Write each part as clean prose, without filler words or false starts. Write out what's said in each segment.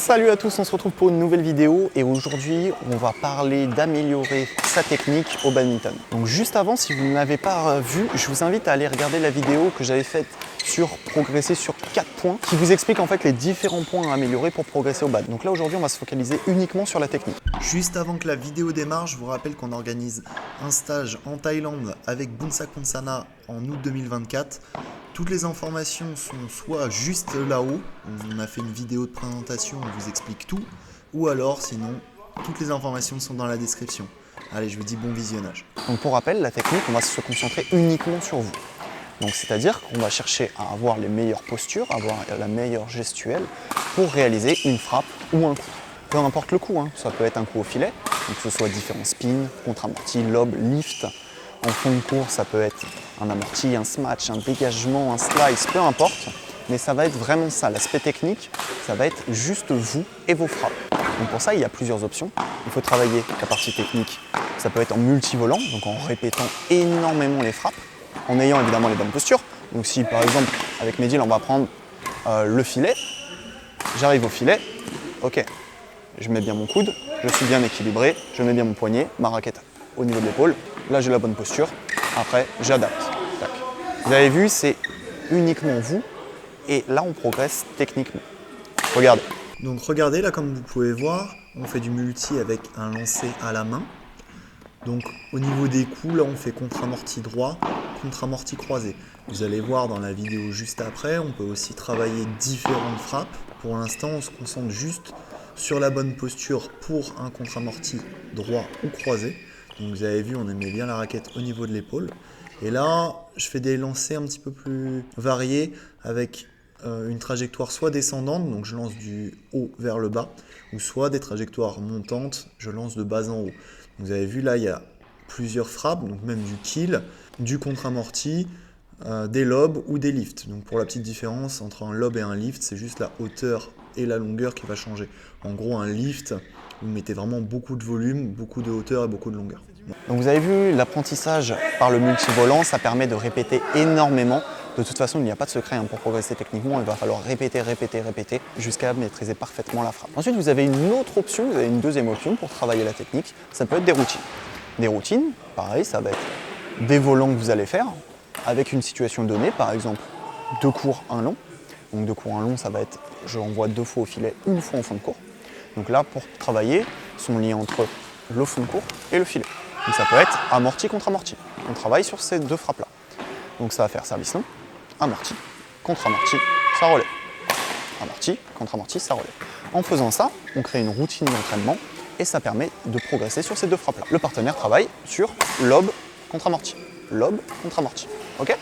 Salut à tous, on se retrouve pour une nouvelle vidéo et aujourd'hui on va parler d'améliorer sa technique au badminton. Donc juste avant, si vous ne l'avez pas vu, je vous invite à aller regarder la vidéo que j'avais faite sur progresser sur 4 points qui vous explique en fait les différents points à améliorer pour progresser au bad. Donc là aujourd'hui on va se focaliser uniquement sur la technique. Juste avant que la vidéo démarre, je vous rappelle qu'on organise un stage en Thaïlande avec Bunsa Konsana en août 2024. Toutes les informations sont soit juste là-haut, on a fait une vidéo de présentation, on vous explique tout, ou alors sinon, toutes les informations sont dans la description. Allez, je vous dis bon visionnage. Donc pour rappel, la technique, on va se concentrer uniquement sur vous. Donc c'est-à-dire qu'on va chercher à avoir les meilleures postures, avoir la meilleure gestuelle pour réaliser une frappe ou un coup. Peu importe le coup, ça peut être un coup au filet, donc que ce soit différents spins, contre-amorti, lob, lift. En fond de cours, ça peut être un amorti, un smash, un dégagement, un slice, peu importe. Mais ça va être vraiment ça, l'aspect technique, ça va être juste vous et vos frappes. Donc pour ça, il y a plusieurs options. Il faut travailler la partie technique. Ça peut être en multivolant, donc en répétant énormément les frappes, en ayant évidemment les bonnes postures. Donc si par exemple, avec Medil, on va prendre le filet, j'arrive au filet, ok, je mets bien mon coude, je suis bien équilibré, je mets bien mon poignet, ma raquette au niveau de l'épaule. Là, j'ai la bonne posture. Après, j'adapte. Tac. Vous avez vu, c'est uniquement vous. Et là, on progresse techniquement. Regardez. Donc, regardez, là, comme vous pouvez voir, on fait du multi avec un lancer à la main. Donc, au niveau des coups, là, on fait contre-amorti droit, contre-amorti croisé. Vous allez voir dans la vidéo juste après, on peut aussi travailler différentes frappes. Pour l'instant, on se concentre juste sur la bonne posture pour un contre-amorti droit ou croisé. Donc vous avez vu, on met bien la raquette au niveau de l'épaule. Et là, je fais des lancers un petit peu plus variés avec une trajectoire soit descendante, donc je lance du haut vers le bas, ou soit des trajectoires montantes, je lance de bas en haut. Donc vous avez vu, là, il y a plusieurs frappes, donc même du kill, du contre-amorti, des lobes ou des lifts. Donc pour la petite différence entre un lob et un lift, c'est juste la hauteur et la longueur qui va changer. En gros, un lift, vous mettez vraiment beaucoup de volume, beaucoup de hauteur et beaucoup de longueur. Donc vous avez vu, l'apprentissage par le multivolant, ça permet de répéter énormément. De toute façon, il n'y a pas de secret pour progresser techniquement, il va falloir répéter jusqu'à maîtriser parfaitement la frappe. Ensuite, vous avez une autre option, vous avez une deuxième option pour travailler la technique, ça peut être des routines. Des routines, pareil, ça va être des volants que vous allez faire avec une situation donnée, par exemple 2 courts, 1 long. Donc 2 courts, 1 long, ça va être je envoie 2 fois au filet, 1 fois en fond de cours. Donc là, pour travailler, son lien entre le fond de cours et le filet. Donc ça peut être amorti contre amorti. On travaille sur ces 2 frappes-là. Donc ça va faire service long, amorti, contre amorti, ça relève. Amorti, contre amorti, ça relève. En faisant ça, on crée une routine d'entraînement et ça permet de progresser sur ces 2 frappes-là. Le partenaire travaille sur lob contre amorti. Lob contre amorti. Ok ?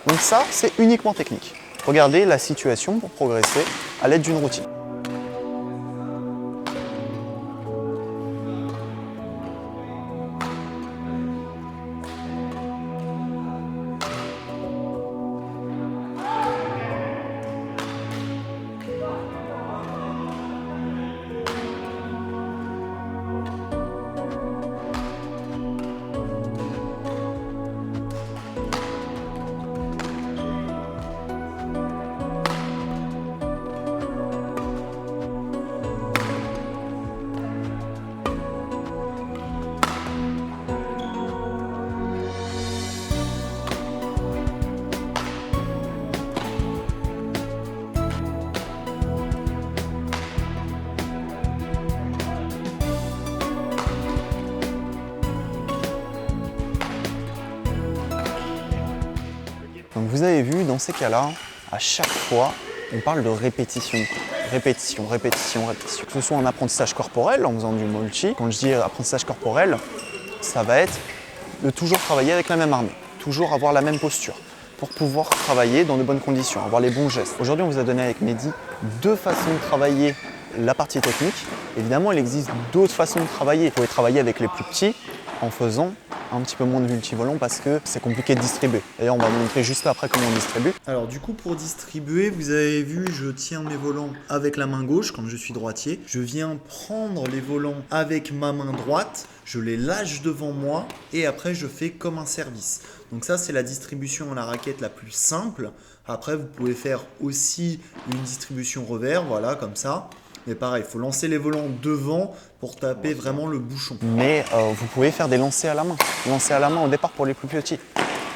Donc ça, c'est uniquement technique. Regardez la situation pour progresser à l'aide d'une routine. Donc vous avez vu, dans ces cas-là, à chaque fois, on parle de répétition. Répétition. Que ce soit en apprentissage corporel, en faisant du multi. Quand je dis apprentissage corporel, ça va être de toujours travailler avec la même armée, toujours avoir la même posture, pour pouvoir travailler dans de bonnes conditions, avoir les bons gestes. Aujourd'hui, on vous a donné avec Mehdi 2 façons de travailler la partie technique. Évidemment, il existe d'autres façons de travailler. Vous pouvez travailler avec les plus petits en faisant un petit peu moins de multivolants parce que c'est compliqué de distribuer. D'ailleurs, on va vous montrer juste après comment on distribue. Alors du coup, pour distribuer, vous avez vu, je tiens mes volants avec la main gauche quand je suis droitier. Je viens prendre les volants avec ma main droite, je les lâche devant moi et après je fais comme un service. Donc ça, c'est la distribution à la raquette la plus simple. Après, vous pouvez faire aussi une distribution revers, voilà, comme ça. Mais pareil, il faut lancer les volants devant pour taper vraiment le bouchon. Mais vous pouvez faire des lancers à la main. Lancers à la main au départ pour les plus petits.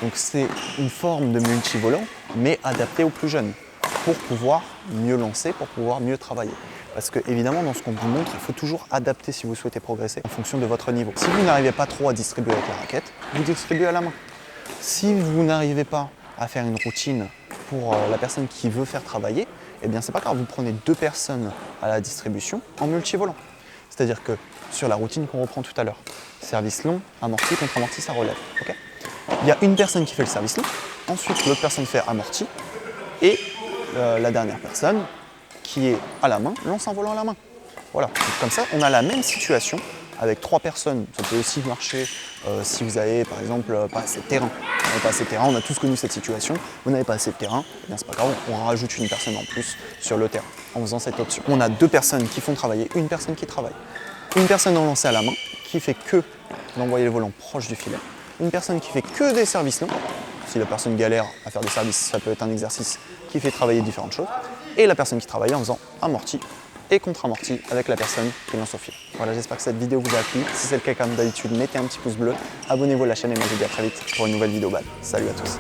Donc c'est une forme de multi-volant, mais adaptée aux plus jeunes, pour pouvoir mieux lancer, pour pouvoir mieux travailler. Parce que évidemment, dans ce qu'on vous montre, il faut toujours adapter si vous souhaitez progresser en fonction de votre niveau. Si vous n'arrivez pas trop à distribuer avec la raquette, vous distribuez à la main. Si vous n'arrivez pas à faire une routine pour la personne qui veut faire travailler, eh bien c'est pas grave, vous prenez 2 personnes à la distribution en multi-volant. C'est-à-dire que sur la routine qu'on reprend tout à l'heure, service long, amorti, contre-amorti, ça relève. Okay, il y a une personne qui fait le service long, ensuite l'autre personne fait amorti, et la dernière personne qui est à la main lance un volant à la main. Voilà, donc, comme ça on a la même situation avec 3 personnes. Ça peut aussi marcher si vous avez par exemple pas assez de terrain. Vous n'avez pas assez de terrain, on a tous connu cette situation, vous n'avez pas assez de terrain, eh bien c'est pas grave, on rajoute une personne en plus sur le terrain en faisant cette option. On a 2 personnes qui font travailler, une personne qui travaille. Une personne en lancer à la main qui fait que d'envoyer le volant proche du filet. Une personne qui fait que des services longs. Si la personne galère à faire des services, ça peut être un exercice qui fait travailler différentes choses. Et la personne qui travaille en faisant amorti et contre-amorti avec la personne qui lance au fil. Voilà, j'espère que cette vidéo vous a plu. Si c'est le cas, comme d'habitude, mettez un petit pouce bleu, abonnez-vous à la chaîne et moi je vous dis à très vite pour une nouvelle vidéo BAL. Salut à tous.